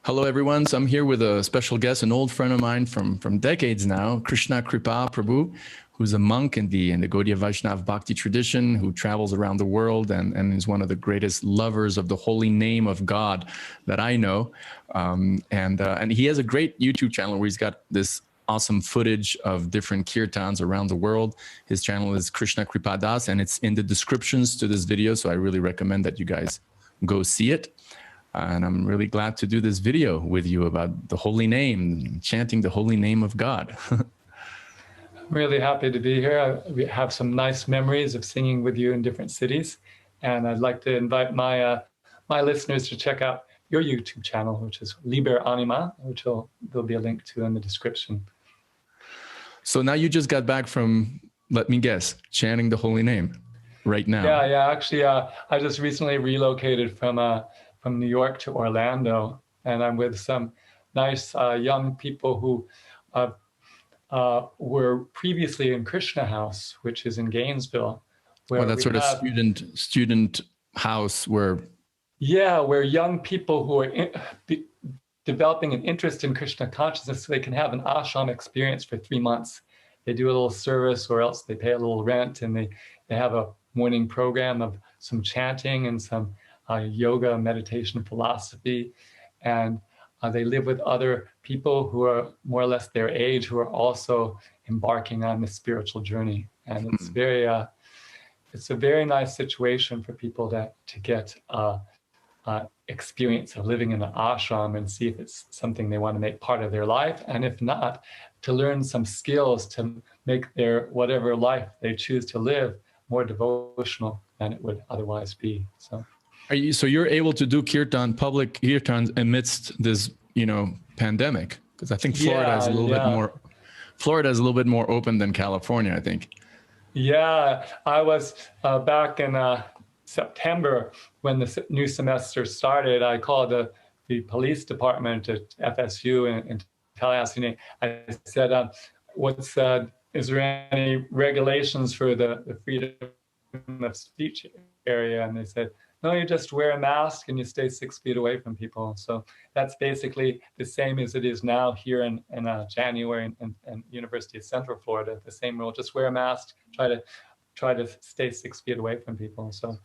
Hello, everyone. So I'm here with a special guest, an old friend of mine from decades now, Krishna Kripa Prabhu, who's a monk in the Gaudiya Vaishnava Bhakti tradition, who travels around the world and is one of the greatest lovers of the holy name of God that I know. And he has a great YouTube channel where he's got this awesome footage of different kirtans around the world. His channel is Krishna Kripa Das, and it's in the descriptions to this video. So I really recommend that you guys go see it. And I'm really glad to do this video with you about the holy name, chanting the holy name of God. I'm really happy to be here. We have some nice memories of singing with you in different cities. And I'd like to invite my listeners to check out your YouTube channel, which is Liber Anima, which there'll be a link to in the description. So now you just got back from, let me guess, chanting the holy name right now. Yeah. Actually, I just recently relocated from New York to Orlando, and I'm with some nice young people who were previously in Krishna House, which is in Gainesville. Where that sort of student house where... Yeah, where young people who are developing an interest in Krishna consciousness, so they can have an ashram experience for 3 months. They do a little service, or else they pay a little rent, and they have a morning program of some chanting and some yoga, meditation, philosophy, and they live with other people who are more or less their age, who are also embarking on this spiritual journey. And it's it's a very nice situation for people to get experience of living in an ashram and see if it's something they want to make part of their life, and if not, to learn some skills to make their whatever life they choose to live more devotional than it would otherwise be. So you're able to do public kirtans amidst this, pandemic? Because I think Florida is a little bit more. Florida is a little bit more open than California, I think. Yeah, I was back in September when the new semester started. I called the police department at FSU in Tallahassee. I said, is there any regulations for the freedom of speech area? And they said, no, you just wear a mask and you stay 6 feet away from people. So that's basically the same as it is now here in January in University of Central Florida. The same rule: just wear a mask, try to stay 6 feet away from people. So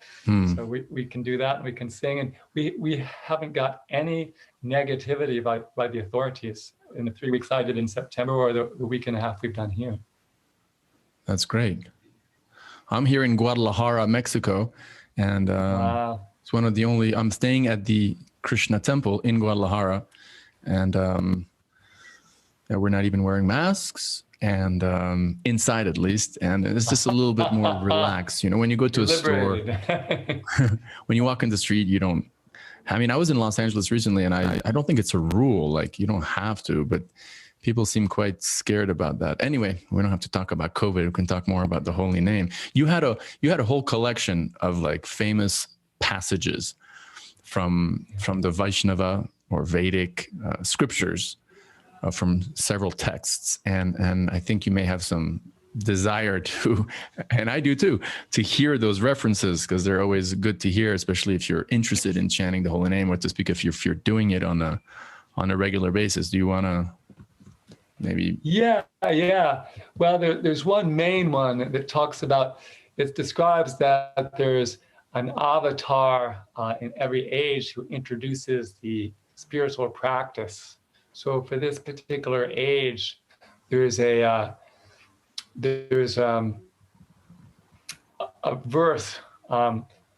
we can do that, and we can sing, and we haven't got any negativity by the authorities in the 3 weeks I did in September, or the week and a half we've done here. That's great. I'm here in Guadalajara, Mexico. And wow. It's one of the only, I'm staying at the Krishna temple in Guadalajara, and we're not even wearing masks, and inside at least, and it's just a little bit more relaxed. When you go to a store, when you walk in the street, you don't, I was in Los Angeles recently, and I don't think it's a rule, like you don't have to, but people seem quite scared about that. Anyway, we don't have to talk about COVID. We can talk more about the holy name. You had a whole collection of like famous passages from the Vaishnava or Vedic scriptures from several texts, and I think you may have some desire to, and I do too, to hear those references, because they're always good to hear, especially if you're interested in chanting the holy name, or to speak if you're doing it on a regular basis. Do you want to? Maybe. Yeah. Well, there's one main one that talks about, it describes that there's an avatar in every age who introduces the spiritual practice. So for this particular age, there's a verse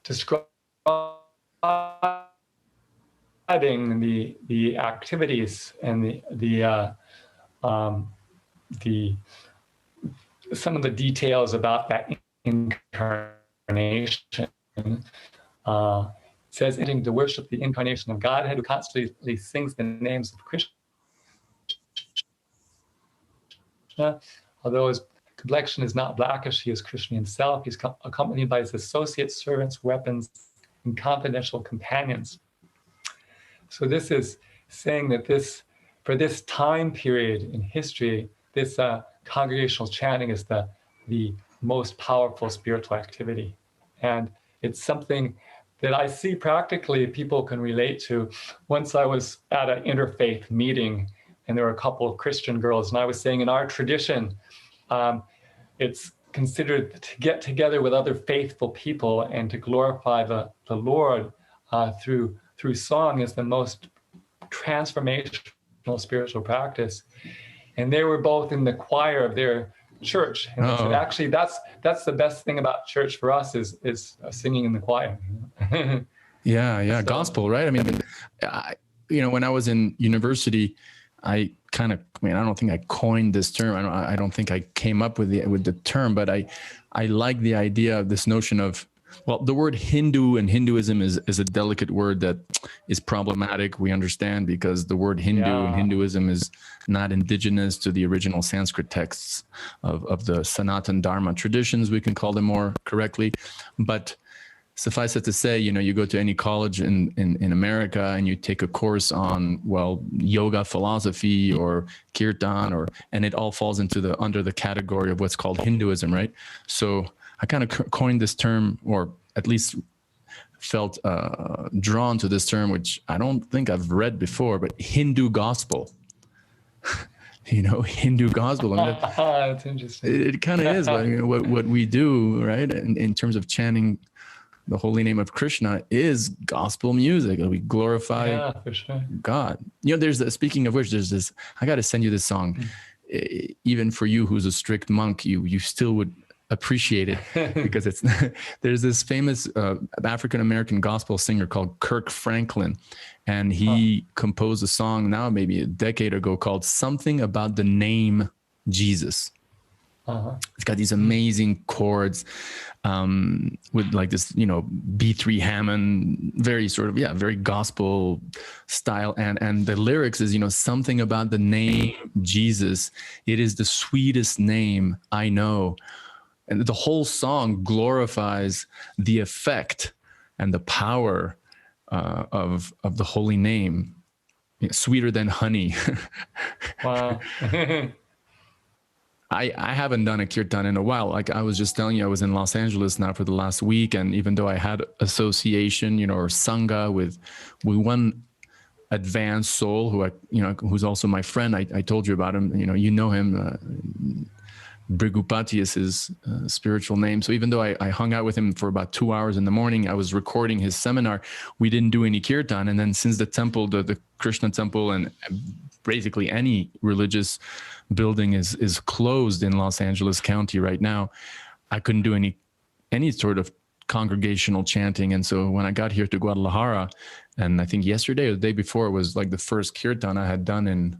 describing the activities and some of the details about that incarnation. It says, to worship the incarnation of Godhead, who constantly sings the names of Krishna. Although his complexion is not blackish, he is Krishna himself. He's accompanied by his associates, servants, weapons, and confidential companions. So this is saying that for this time period in history, this congregational chanting is the most powerful spiritual activity. And it's something that I see practically people can relate to. Once I was at an interfaith meeting, and there were a couple of Christian girls, and I was saying in our tradition, it's considered to get together with other faithful people and to glorify the Lord through song is the most transformational spiritual practice. And they were both in the choir of their church. And I said, actually, that's the best thing about church for us is singing in the choir. Yeah, so, gospel, right? I mean, when I was in university, I don't think I coined this term. I don't think I came up with the term, but I like the idea of this notion of, well, the word Hindu and Hinduism is a delicate word that is problematic. We understand because the word Hindu and Hinduism is not indigenous to the original Sanskrit texts of the Sanatan Dharma traditions, we can call them more correctly. But suffice it to say, you go to any college in America and you take a course on, well, yoga philosophy or kirtan, and it all falls under the category of what's called Hinduism, right? So I kind of coined this term, or at least felt drawn to this term, which I don't think I've read before, but Hindu gospel. Hindu gospel. I mean, that's interesting. It kind of is what we do, right? In terms of chanting the holy name of Krishna is gospel music. We glorify for sure. God. Speaking of which, there's this, I got to send you this song. Even for you, who's a strict monk, you still would appreciate it because there's this famous African-American gospel singer called Kirk Franklin. And he composed a song now, maybe a decade ago, called Something About the Name Jesus. It's got these amazing chords with like this, B3 Hammond, very very gospel style. And the lyrics is, something about the name Jesus. It is the sweetest name I know. And the whole song glorifies the effect and the power of the holy name. Sweeter than honey. Wow. I haven't done a kirtan in a while. Like I was just telling you, I was in Los Angeles now for the last week. And even though I had association, or Sanga with one advanced soul who's also my friend, I told you about him, you know him, Brigupati is his spiritual name. So even though I hung out with him for about 2 hours in the morning, I was recording his seminar. We didn't do any kirtan. And then since the temple, the Krishna temple, and basically any religious building is closed in Los Angeles County right now, I couldn't do any sort of congregational chanting. And so when I got here to Guadalajara, and I think yesterday or the day before was like the first kirtan I had done in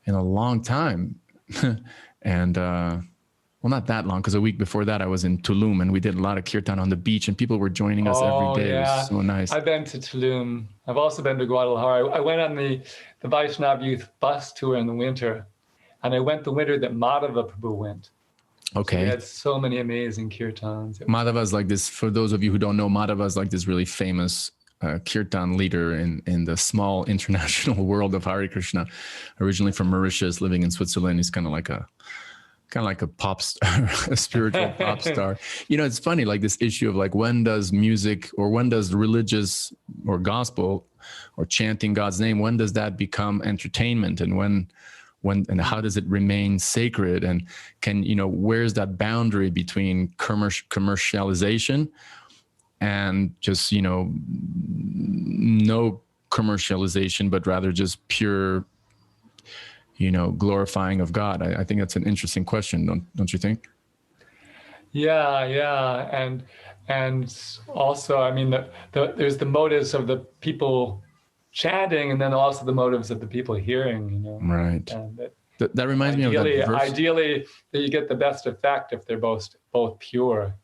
a long time. And well, not that long, because a week before that I was in Tulum and we did a lot of kirtan on the beach and people were joining us every day. Yeah. It was so nice. I've been to Tulum. I've also been to Guadalajara. I went on the Vaishnav Youth bus tour in the winter, and I went the winter that Madhava Prabhu went. Okay. So we had so many amazing kirtans. Madhava is like this, for those of you who don't know, Madhava is like this really famous kirtan leader in the small international world of Hare Krishna, originally from Mauritius, living in Switzerland. He's kind of like a pop star, a spiritual pop star. It's funny, like this issue of like, when does music, or when does religious or gospel or chanting God's name, when does that become entertainment, and when and how does it remain sacred, and can, where's that boundary between commercialization and just, no commercialization, but rather just pure, glorifying of God? I think that's an interesting question, don't you think? Yeah. And also, I mean, there's the motives of the people chanting, and then also the motives of the people hearing, Right. And that reminds me of that verse. Ideally, that you get the best effect if they're both pure.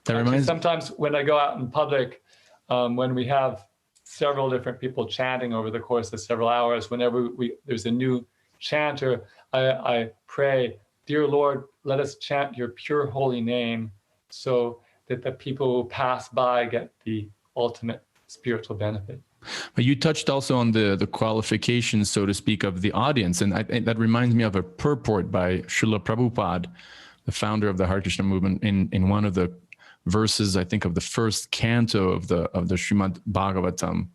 Sometimes when I go out in public, when we have several different people chanting over the course of several hours, whenever there's a new chanter, I pray, dear Lord, let us chant your pure holy name so that the people who pass by get the ultimate spiritual benefit. But you touched also on the qualifications, so to speak, of the audience. And that reminds me of a purport by Srila Prabhupada, the founder of the Hare Krishna movement, in one of the verses, I think, of the first canto of the Srimad Bhagavatam,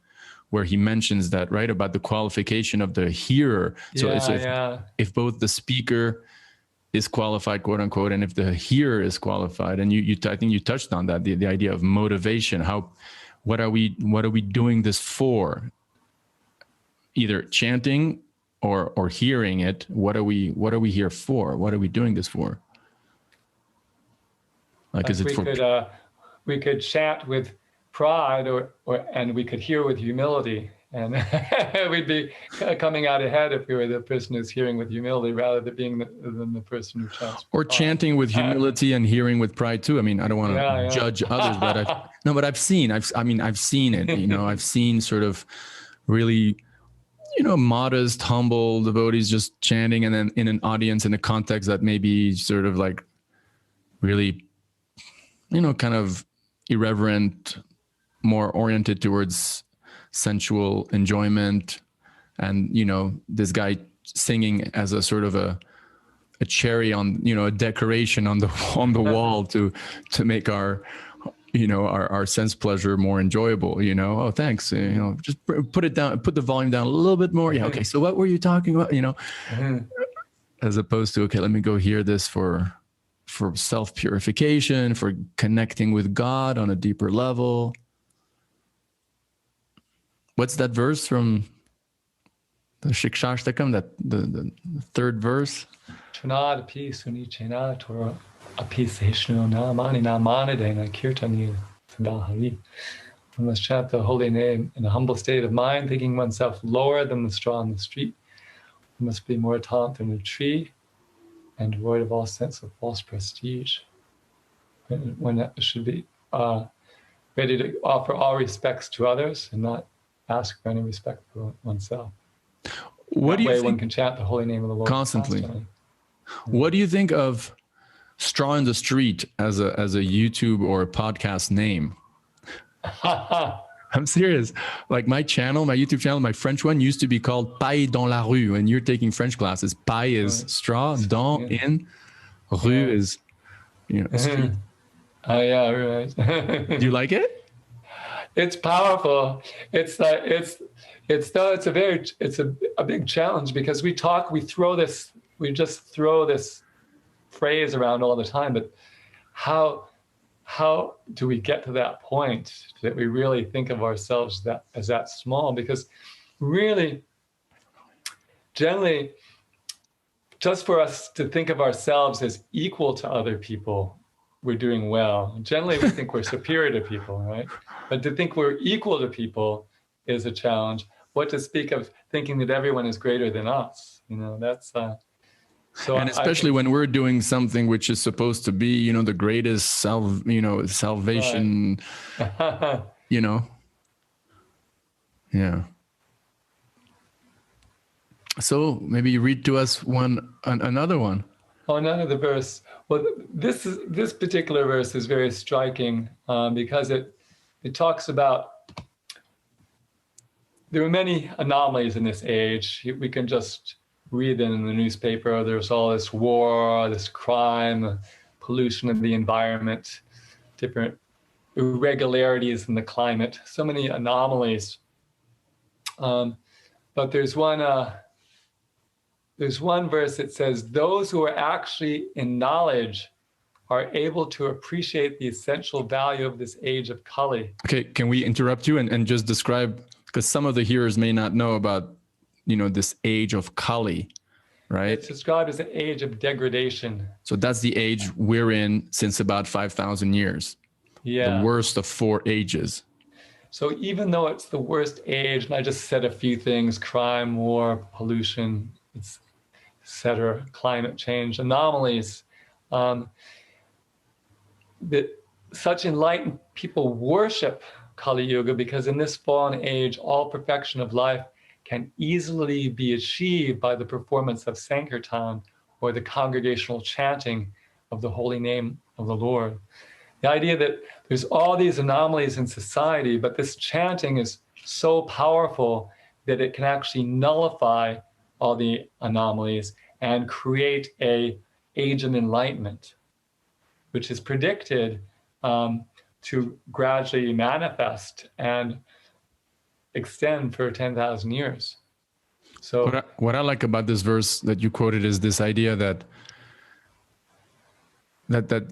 where he mentions that, right, about the qualification of the hearer. So if both the speaker is qualified, quote unquote, and if the hearer is qualified, and I think you touched on that, the idea of motivation. What are we doing this for? Either chanting or hearing it. What are we here for? What are we doing this for? Like, is it for? We could chant with pride, and we could hear with humility, and we'd be coming out ahead if we were the person who's hearing with humility rather than being the person who chants. Or chanting with humility and hearing with pride too. I mean, I don't want to judge others, but I've seen it. You know, I've seen sort of really, you know, modest, humble devotees just chanting, and then in an audience, in a context that may be sort of like really, you know, kind of irreverent, more oriented towards sensual enjoyment, and, you know, this guy singing as a sort of a cherry on, you know, a decoration on the wall to make our, you know, our sense pleasure more enjoyable, you know. Oh, thanks. You know, just put it down, put the volume down a little bit more. Yeah. Okay. So what were you talking about? You know, as opposed to, okay, let me go hear this for self-purification, for connecting with God on a deeper level. What's that verse from the Shikshashtakam, that the third verse? One must chant the holy name in a humble state of mind, thinking oneself lower than the straw on the street. One must be more tolerant than a tree, and devoid of all sense of false prestige. One should be ready to offer all respects to others and not ask for any respect for oneself. What do you think? One can chant the holy name of the Lord constantly. What do you think of Straw in the Street as a YouTube or a podcast name? I'm serious. Like my YouTube channel, my French one used to be called Paille dans la rue. And you're taking French classes. Paille is straw, dans, in, rue is, you know, street. Oh yeah, right. Do you like it? It's powerful. It's a big challenge, because we just throw this phrase around all the time, but how do we get to that point that we really think of ourselves as that small? Because really, generally, just for us to think of ourselves as equal to other people, we're doing well. Generally, we think we're superior to people, right? But to think we're equal to people is a challenge. What to speak of thinking that everyone is greater than us? You know, that's so. And especially when we're doing something which is supposed to be, you know, the greatest salvation. Right. You know. Yeah. So maybe you read to us another one. Oh, another verse. Well, this particular verse is very striking because it talks about, there are many anomalies in this age. We can just read them in the newspaper. There's all this war, this crime, pollution of the environment, different irregularities in the climate, so many anomalies. But there's one verse that says, those who are actually in knowledge are able to appreciate the essential value of this age of Kali. Okay, can we interrupt you and just describe, because some of the hearers may not know about, you know, this age of Kali, right? It's described as an age of degradation. So that's the age we're in since about 5,000 years. Yeah. The worst of 4 ages. So even though it's the worst age, and I just said a few things, crime, war, pollution, etc., climate change, anomalies, that such enlightened people worship Kali Yuga, because in this fallen age, all perfection of life can easily be achieved by the performance of Sankirtana, or the congregational chanting of the holy name of the Lord. The idea that there's all these anomalies in society, but this chanting is so powerful that it can actually nullify all the anomalies and create an age of enlightenment, which is predicted to gradually manifest and extend for 10,000 years. So what I like about this verse that you quoted is this idea that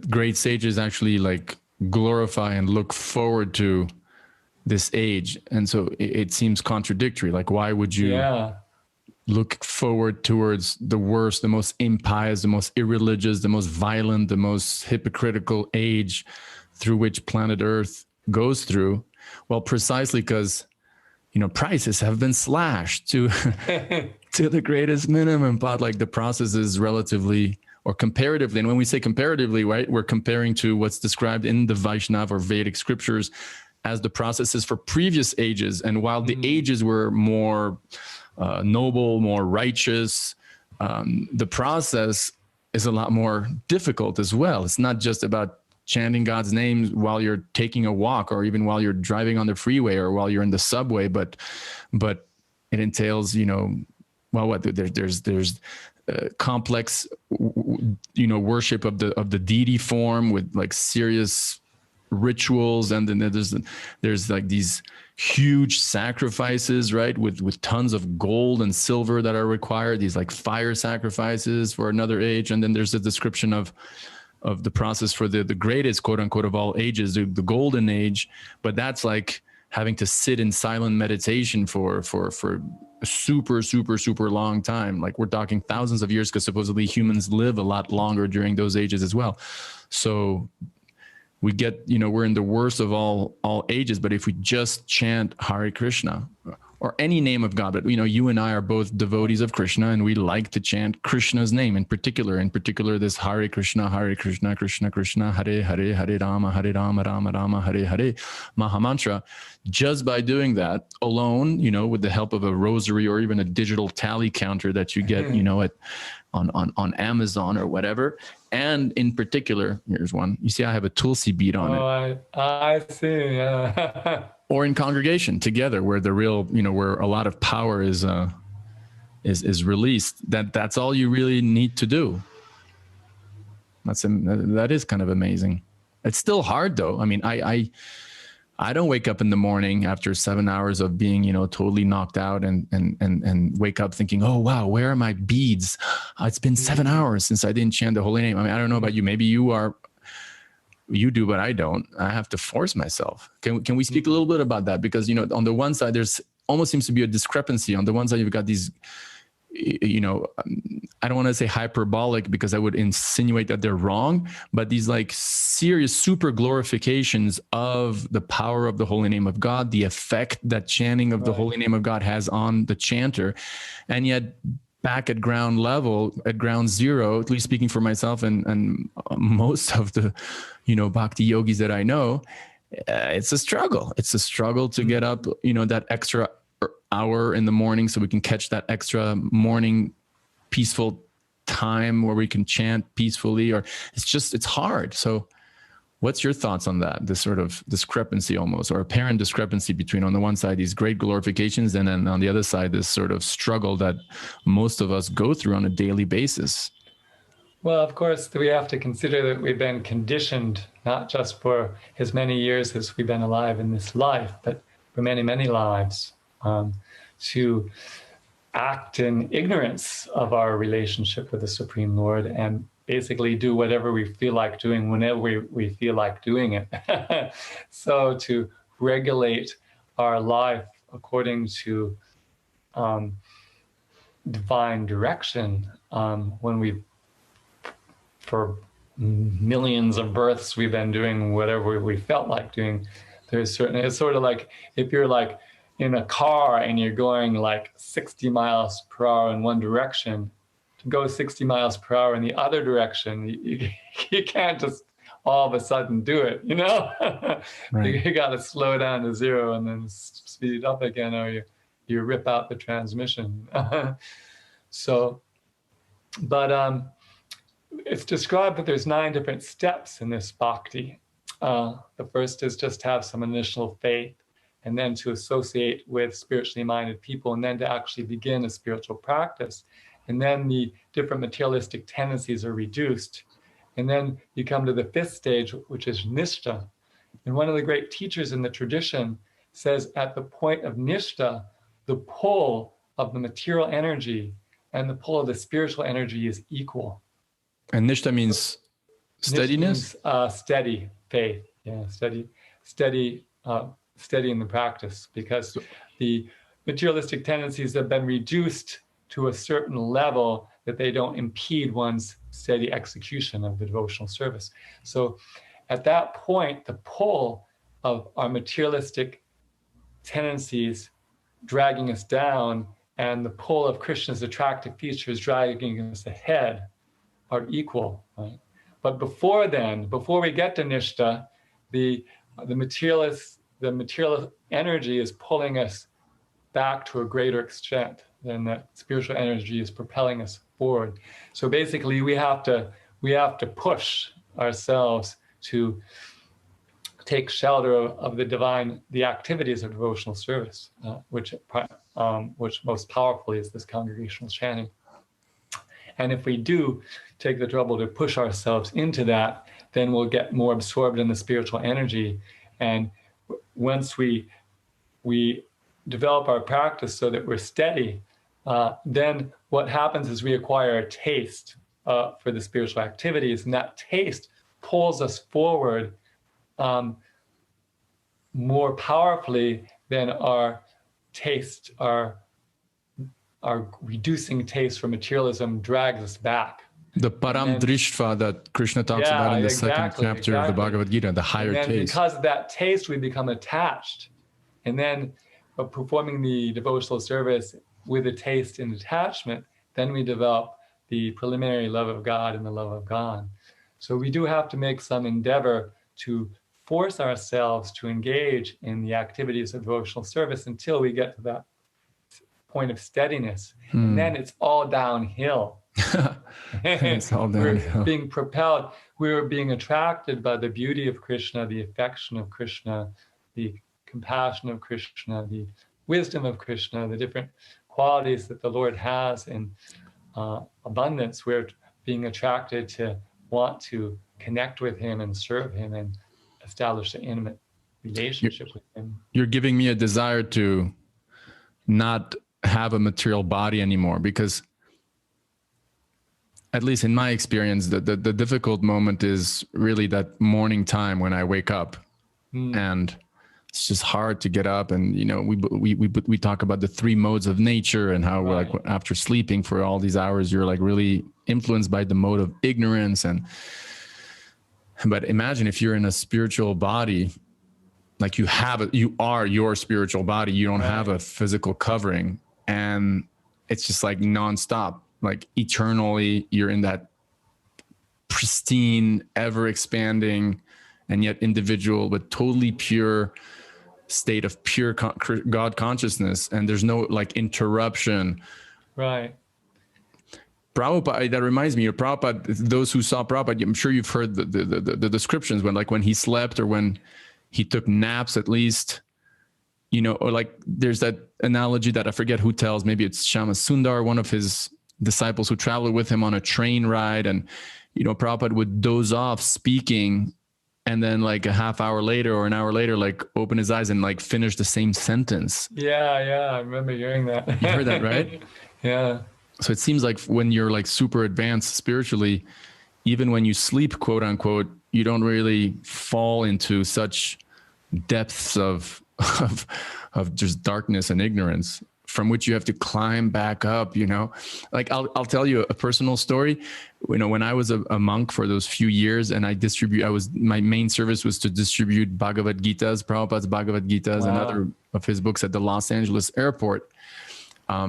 great sages actually like glorify and look forward to this age. And so it seems contradictory. Like, why would you look forward towards the worst, the most impious, the most irreligious, the most violent, the most hypocritical age through which planet Earth goes through? Well, precisely because, you know, prices have been slashed to to the greatest minimum, but like the process is relatively or comparatively, and when we say comparatively, right, we're comparing to what's described in the Vaishnava or Vedic scriptures as the processes for previous ages. And while the ages were more noble, more righteous, the process is a lot more difficult as well. It's not just about chanting God's name while you're taking a walk or even while you're driving on the freeway or while you're in the subway, but it entails, you know, well, what there's complex, you know, worship of the deity form with like serious rituals, and then there's like these huge sacrifices, right, with tons of gold and silver that are required, these like fire sacrifices for another age. And then there's a description of the process for the greatest, quote unquote, of all ages, the golden age, but that's like having to sit in silent meditation for a super long time. Like we're talking thousands of years, because supposedly humans live a lot longer during those ages as well. So we get, you know, we're in the worst of all ages, but if we just chant Hare Krishna or any name of God, but you know, you and I are both devotees of Krishna, and we like to chant Krishna's name in particular this Hare Krishna, Krishna Krishna, Hare Hare, Hare Rama, Rama Rama, Hare Hare Maha Mantra. Just by doing that alone, you know, with the help of a rosary or even a digital tally counter that you get, you know, on Amazon or whatever. And in particular, here's one. You see, I have a Tulsi bead on it. I see. Yeah. Or in congregation together, where the real, you know, where a lot of power is released. That's all you really need to do. That is kind of amazing. It's still hard though. I mean, I don't wake up in the morning after 7 hours of being, you know, totally knocked out and wake up thinking, oh, wow, where are my beads? It's been 7 hours since I didn't chant the holy name. I mean, I don't know about you. Maybe you do, but I don't. I have to force myself. Can we speak a little bit about that? Because, you know, on the one side, there's almost seems to be a discrepancy. On the one side, you've got these, you know, I don't want to say hyperbolic because I would insinuate that they're wrong, but these like serious super glorifications of the power of the holy name of God, the effect that chanting of the holy name of God has on the chanter. And yet back at ground level, at ground zero, at least speaking for myself and most of the, you know, bhakti yogis that I know, it's a struggle. It's a struggle to get up, you know, that extra hour in the morning so we can catch that extra morning peaceful time where we can chant peacefully, or it's hard. So what's your thoughts on that? This sort of discrepancy almost, or apparent discrepancy between, on the one side, these great glorifications, and then on the other side, this sort of struggle that most of us go through on a daily basis? Well, of course, we have to consider that we've been conditioned, not just for as many years as we've been alive in this life, but for many, many lives, to act in ignorance of our relationship with the Supreme Lord and basically do whatever we feel like doing whenever we feel like doing it. So to regulate our life according to divine direction, when we, for millions of births, we've been doing whatever we felt like doing. It's sort of like if you're like in a car and you're going like 60 miles per hour in one direction, to go 60 miles per hour in the other direction, you can't just all of a sudden do it, you know? Right. You got to slow down to zero and then speed up again, or you rip out the transmission. So, but it's described that there's 9 different steps in this bhakti. The first is just have some initial faith, and then to associate with spiritually minded people, and then to actually begin a spiritual practice. And then the different materialistic tendencies are reduced. And then you come to the fifth stage, which is nishta. And one of the great teachers in the tradition says at the point of nishta, the pull of the material energy and the pull of the spiritual energy is equal. And nishta means steadiness? Nishta means, steady faith. Yeah, steady in the practice, because the materialistic tendencies have been reduced to a certain level that they don't impede one's steady execution of the devotional service. So at that point, the pull of our materialistic tendencies dragging us down and the pull of Krishna's attractive features dragging us ahead are equal, right? But before then, before we get to nishta, the material energy is pulling us back to a greater extent than the spiritual energy is propelling us forward. So basically, we have to push ourselves to take shelter of the divine, the activities of devotional service, which most powerfully is this congregational chanting. And if we do take the trouble to push ourselves into that, then we'll get more absorbed in the spiritual energy. And once we develop our practice so that we're steady, then what happens is we acquire a taste for the spiritual activities, and that taste pulls us forward more powerfully than our taste, our reducing taste for materialism drags us back. The param drishtva that Krishna talks about in the second chapter of the Bhagavad Gita, the higher taste. Because of that taste, we become attached. And then performing the devotional service with a taste and attachment, then we develop the preliminary love of God and the love of God. So we do have to make some endeavor to force ourselves to engage in the activities of devotional service until we get to that point of steadiness. And then it's all downhill. It's all downhill. We're being propelled. We're being attracted by the beauty of Krishna, the affection of Krishna, the compassion of Krishna, the wisdom of Krishna, the different qualities that the Lord has in abundance. We're being attracted to want to connect with him and serve him and establish an intimate relationship with him. You're giving me a desire to not have a material body anymore, because at least in my experience, the difficult moment is really that morning time when I wake up, and it's just hard to get up. And we talk about the three modes of nature and how we're like, after sleeping for all these hours, you're like really influenced by the mode of ignorance. But imagine if you're in a spiritual body, like you are your spiritual body. You don't have a physical covering, and it's just like nonstop, like eternally. You're in that pristine, ever expanding, and yet individual, but totally pure state of pure God consciousness. And there's no like interruption. Right. Prabhupada, that reminds me of Prabhupada. Those who saw Prabhupada, I'm sure you've heard the descriptions when he slept or when he took naps, at least, or like there's that analogy that I forget who tells, maybe it's Shama Sundar, one of his disciples who traveled with him on a train ride. And, Prabhupada would doze off speaking, and then like a half hour later or an hour later, like open his eyes and like finish the same sentence. Yeah. I remember hearing that. You heard that, right? Yeah. So it seems like when you're like super advanced spiritually, even when you sleep, quote unquote, you don't really fall into such depths of just darkness and ignorance from which you have to climb back up, Like I'll tell you a personal story. When I was a monk for those few years, and my main service was to distribute Bhagavad Gitas, Prabhupada's Bhagavad Gitas, and other of his books at the Los Angeles airport. I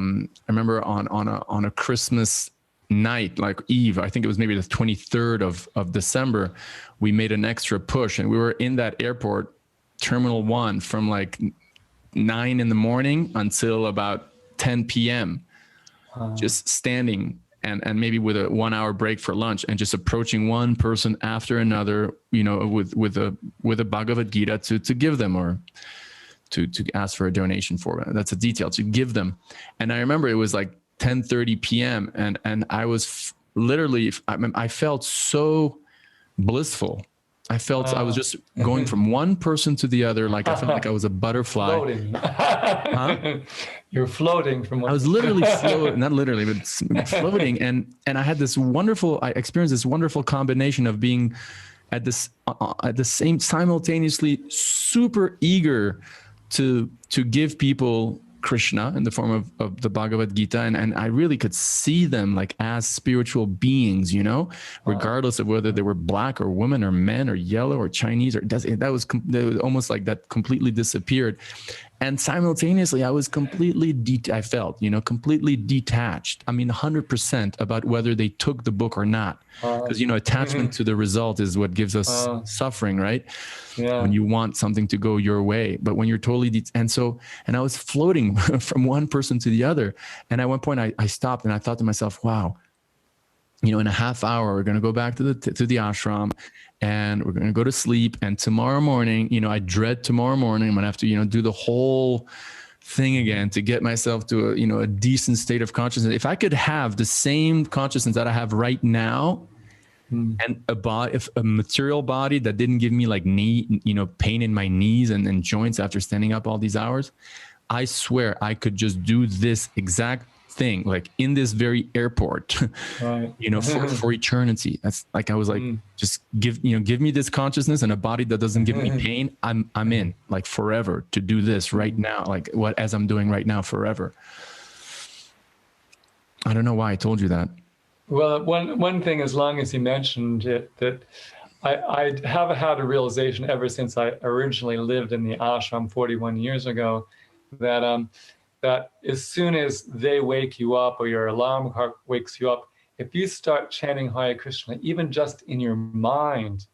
remember on a Christmas night, like Eve, I think it was maybe the 23rd of December, we made an extra push, and we were in that airport, Terminal 1, from like 9 in the morning until about 10 p.m. Just standing and maybe with a 1 hour break for lunch, and just approaching one person after another, with a Bhagavad Gita to give them, or to ask for a donation for it. That's a detail, to give them. And I remember it was like 10:30 p.m. and I was literally, I felt so blissful. I felt I was just going from one person to the other. Like I felt like I was a butterfly. Floating. Huh? You're floating from one. I was literally floating, not literally, but floating. And I had this wonderful, I experienced this wonderful combination of being at the same, simultaneously super eager to give people Krishna in the form of the Bhagavad Gita, and I really could see them like as spiritual beings, you know, regardless of whether they were black or women or men or yellow or Chinese, or that was almost like that completely disappeared. And simultaneously, I was completely I felt, you know, completely detached. I mean, 100% about whether they took the book or not, because you know, attachment to the result is what gives us suffering, right? Yeah. When you want something to go your way, but when you're totally and I was floating from one person to the other, and at one point I stopped and I thought to myself, wow, you know, in a half hour we're going to go back to the ashram, and we're going to go to sleep, and tomorrow morning, you know, I dread tomorrow morning I'm going to have to, you know, do the whole thing again to get myself to a, you know, a decent state of consciousness. If I could have the same consciousness that I have right now, and a material body that didn't give me like pain in my knees and joints after standing up all these hours, I swear I could just do this exact thing, like in this very airport, right. You know, for eternity. That's like, I was like, just give me this consciousness and a body that doesn't give me pain. I'm in, like, forever to do this right now, like as I'm doing right now, forever. I don't know why I told you that. Well, one thing, as long as you mentioned it, that I have had a realization ever since I originally lived in the ashram 41 years ago, that that as soon as they wake you up or your alarm clock wakes you up, if you start chanting Hare Krishna, even just in your mind,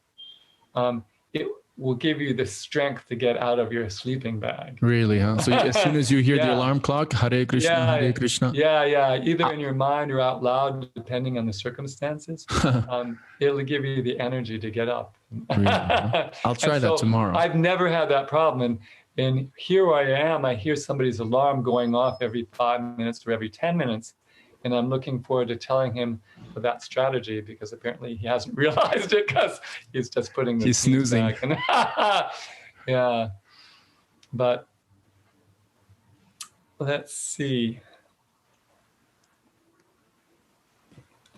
it will give you the strength to get out of your sleeping bag. Really, huh? So as soon as you hear the alarm clock, Hare Krishna, Hare Krishna. Yeah. Either in your mind or out loud, depending on the circumstances. It'll give you the energy to get up. Really, huh? I'll try that tomorrow. I've never had that problem. And here I am, I hear somebody's alarm going off every 5 minutes or every 10 minutes. And I'm looking forward to telling him of that strategy, because apparently he hasn't realized it, because he's just putting the he's snoozing back. And yeah, but let's see.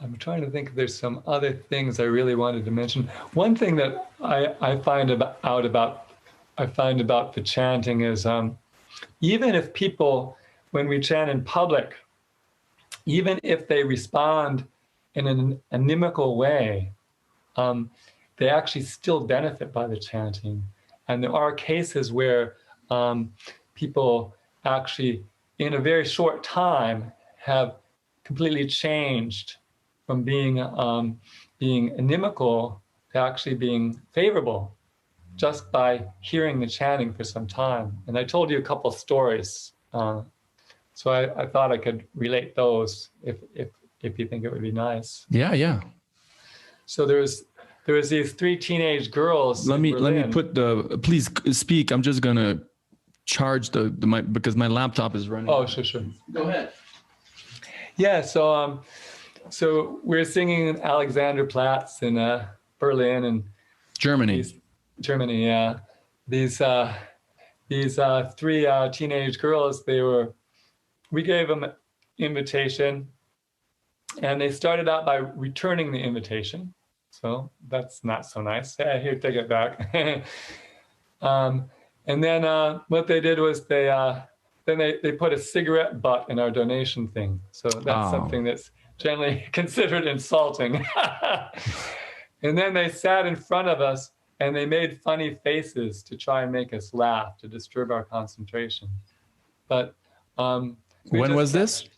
I'm trying to think if there's some other things I really wanted to mention. One thing that I find about the chanting is, even if people, when we chant in public, even if they respond in an inimical way, they actually still benefit by the chanting. And there are cases where people actually, in a very short time, have completely changed from being inimical to actually being favorable, just by hearing the chanting for some time. And I told you a couple of stories. So I thought I could relate those if you think it would be nice. Yeah. So there was these 3 teenage girls. Let me put please speak. I'm just gonna charge the mic because my laptop is running. Oh, sure. Go ahead. Yeah. So we're singing in Alexanderplatz in Berlin and Germany. Germany, yeah. These 3 teenage girls, we gave them an invitation, and they started out by returning the invitation. So that's not so nice. Yeah, here, take it back. And then what they did was they put a cigarette butt in our donation thing. So that's something that's generally considered insulting. And then they sat in front of us and they made funny faces to try and make us laugh, to disturb our concentration. But when was this?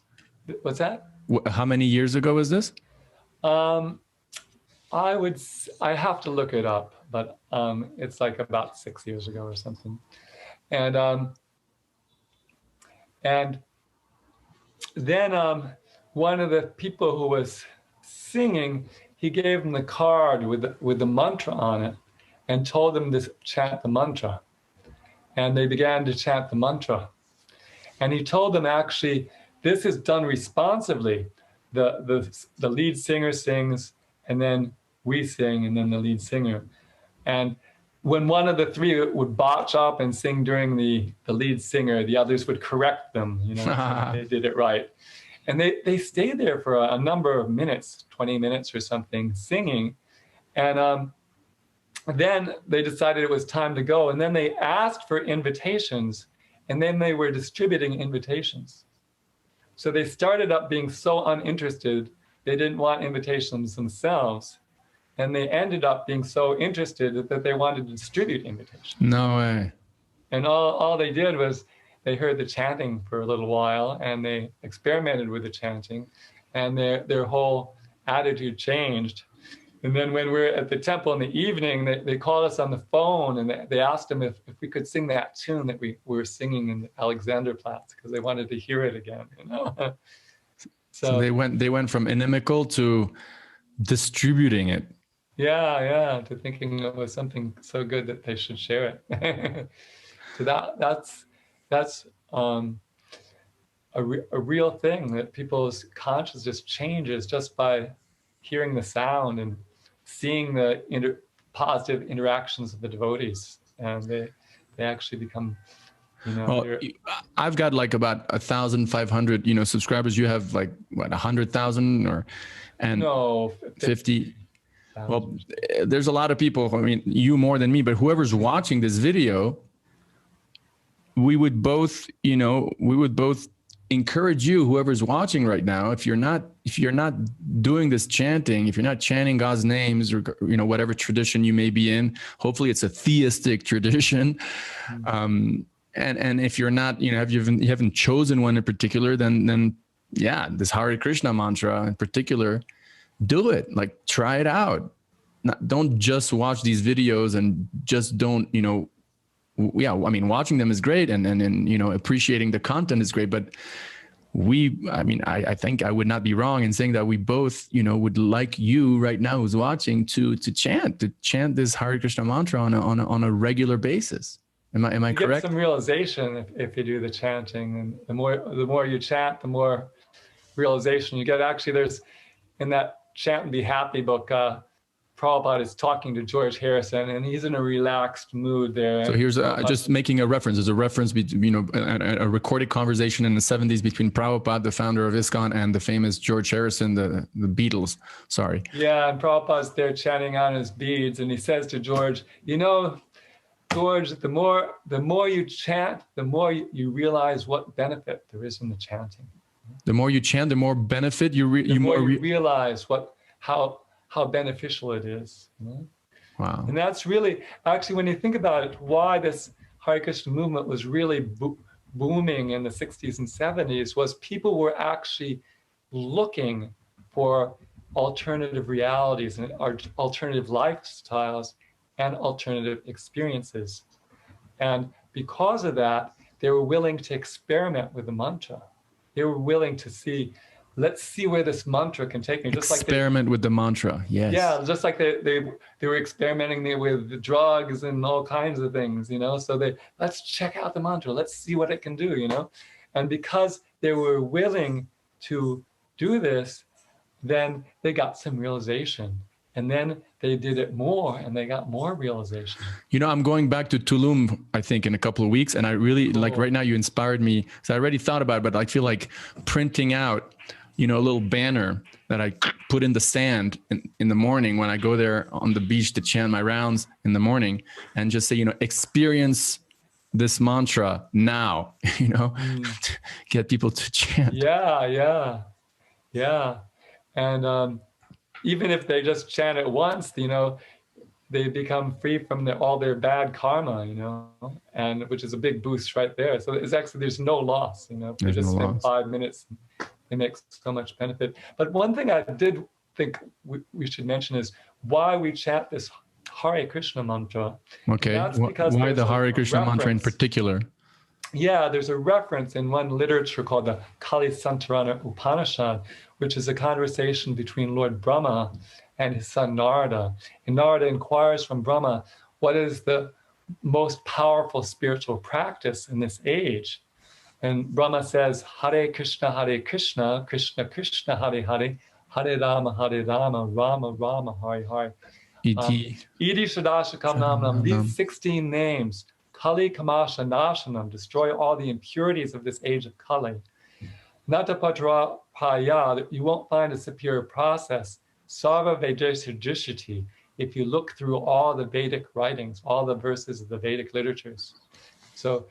What's that? How many years ago was this? I have to look it up, but it's like about 6 years ago or something. And then one of the people who was singing, he gave them the card with the mantra on it and told them to chant the mantra. And they began to chant the mantra. And he told them, actually, this is done responsively. The lead singer sings, and then we sing, and then the lead singer. And when one of the three would botch up and sing during the lead singer, the others would correct them, you know, so they did it right. And they stayed there for a number of minutes, 20 minutes or something, singing. And then they decided it was time to go. And then they asked for invitations, and then they were distributing invitations. So they started up being so uninterested, they didn't want invitations themselves. And they ended up being so interested that they wanted to distribute invitations. No way. And all they did was they heard the chanting for a little while, and they experimented with the chanting, and their whole attitude changed. And then when we were at the temple in the evening, they called us on the phone, and they asked them if we could sing that tune that we were singing in Alexanderplatz, because they wanted to hear it again, you know. So they went from inimical to distributing it. Yeah, to thinking it was something so good that they should share it. So that's a real thing, that people's consciousness changes just by hearing the sound and seeing the positive interactions of the devotees, and they actually become, you know. Well, I've got like about 1,500, you know, subscribers. You have like what, 100,000 or no, 50. Well, there's a lot of people. I mean, you more than me, but whoever's watching this video, we would both encourage you, whoever's watching right now, if you're not doing this chanting, if you're not chanting God's names, or, you know, whatever tradition you may be in, hopefully it's a theistic tradition. And if you're not, you know, you haven't chosen one in particular, then yeah, this Hare Krishna mantra in particular, do it. Like, try it out. Don't just watch these videos and just don't, you know, yeah, I mean, watching them is great, and you know, appreciating the content is great, but I think I would not be wrong in saying that we both, you know, would like you right now who's watching to chant this Hare Krishna mantra on a regular basis. Am I correct? You get some realization if you do the chanting, and the more you chant, the more realization you get. Actually, there's in that Chant and Be Happy book, Prabhupada is talking to George Harrison, and he's in a relaxed mood there. So here's just making a reference. There's a reference between, you know, a recorded conversation in the 70s between Prabhupada, the founder of ISKCON, and the famous George Harrison, the Beatles. Sorry. Yeah, and Prabhupada's there chanting on his beads, and he says to George, you know, George, the more you chant, the more you realize what benefit there is in the chanting. The more you chant, the more benefit you realize how beneficial it is. You know? Wow. And that's really, actually, when you think about it, why this Hare Krishna movement was really booming in the 60s and 70s was people were actually looking for alternative realities and alternative lifestyles and alternative experiences. And because of that, they were willing to experiment with the mantra. They were willing to see, let's see where this mantra can take me. Just experiment with the mantra, yes. Yeah, just like they were experimenting with the drugs and all kinds of things, you know. So let's check out the mantra. Let's see what it can do, you know. And because they were willing to do this, then they got some realization. And then they did it more, and they got more realization. You know, I'm going back to Tulum, I think, in a couple of weeks. And I really, like right now, you inspired me. So I already thought about it, but I feel like printing out, you know, a little banner that I put in the sand in the morning when I go there on the beach to chant my rounds in the morning, and just say, you know, experience this mantra now, you know, get people to chant. Yeah. And even if they just chant it once, you know, they become free from all their bad karma, you know, and which is a big boost right there. So it's actually, there's no loss, you know, if they just spend 5 minutes, it makes so much benefit. But one thing I did think we should mention is why we chant this Hare Krishna mantra. Okay, why the Hare Krishna mantra in particular? Yeah, there's a reference in one literature called the Kali Santarana Upanishad, which is a conversation between Lord Brahma and his son Narada. And Narada inquires from Brahma, what is the most powerful spiritual practice in this age? And Brahma says, Hare Krishna, Krishna Krishna, Hare Hare, Harinama, Rama Rama, Hari Hari. Iti Idi Shadashakam Namnam, these 16 names, Kali Kamasha Nashanam, destroy all the impurities of this age of Kali. Natapatra Paya, you won't find a superior process. Sarva Vedashiti, if you look through all the Vedic writings, all the verses of the Vedic literatures. So,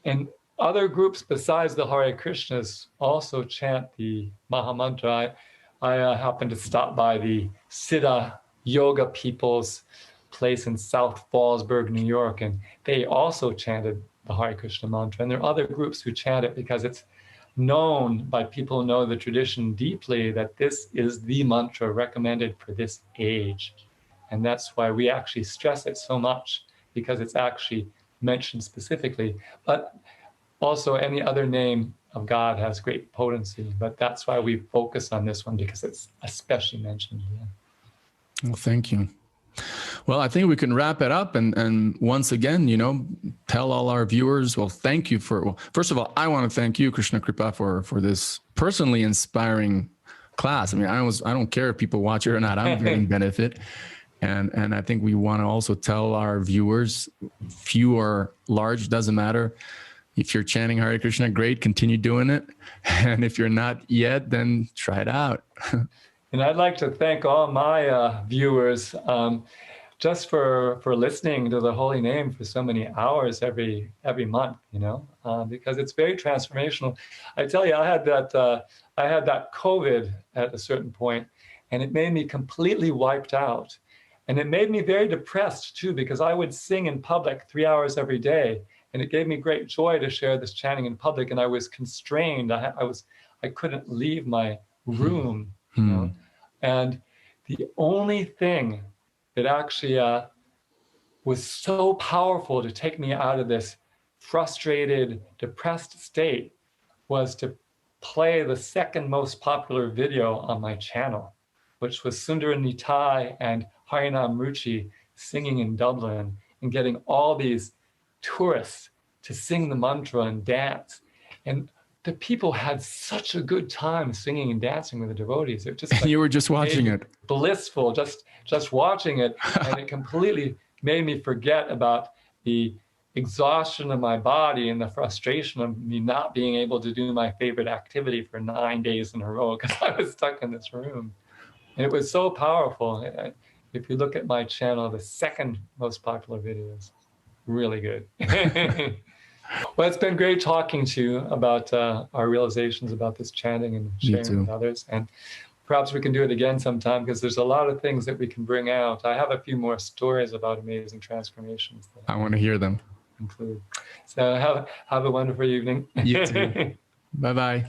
and other groups besides the Hare Krishnas also chant the Mahamantra. I happened to stop by the Siddha Yoga people's place in South Fallsburg, New York, and they also chanted the Hare Krishna mantra. And there are other groups who chant it because it's known by people who know the tradition deeply that this is the mantra recommended for this age. And that's why we actually stress it so much, because it's actually mentioned specifically. But also any other name of God has great potency, but that's why we focus on this one, because it's especially mentioned. Yeah. Well, thank you. Well, I think we can wrap it up. And once again, you know, tell all our viewers, well, thank you for, well, first of all, I want to thank you, Krishna Kripa, for this personally inspiring class. I mean, I don't care if people watch it or not, I'm getting benefit. And I think we want to also tell our viewers, few or large, doesn't matter. If you're chanting Hare Krishna, great, continue doing it. And if you're not yet, then try it out. And I'd like to thank all my viewers just for listening to the holy name for so many hours every month, you know, because it's very transformational. I tell you, I had that COVID at a certain point, and it made me completely wiped out. And it made me very depressed too, because I would sing in public 3 hours every day. And it gave me great joy to share this chanting in public. And I was constrained. I couldn't leave my room, you know? And the only thing that actually was so powerful to take me out of this frustrated, depressed state was to play the second most popular video on my channel, which was Sundara Nitai and Harinam Ruchi singing in Dublin and getting all these tourists to sing the mantra and dance. And the people had such a good time singing and dancing with the devotees. It just, like, you were just watching it. Blissful, just watching it. And it completely made me forget about the exhaustion of my body and the frustration of me not being able to do my favorite activity for 9 days in a row because I was stuck in this room. And it was so powerful. If you look at my channel, the second most popular videos, really good. Well, it's been great talking to you about our realizations about this chanting and sharing with others. And perhaps we can do it again sometime, because there's a lot of things that we can bring out. I have a few more stories about amazing transformations that I want to hear them. Include. So have a wonderful evening. You too. Bye-bye.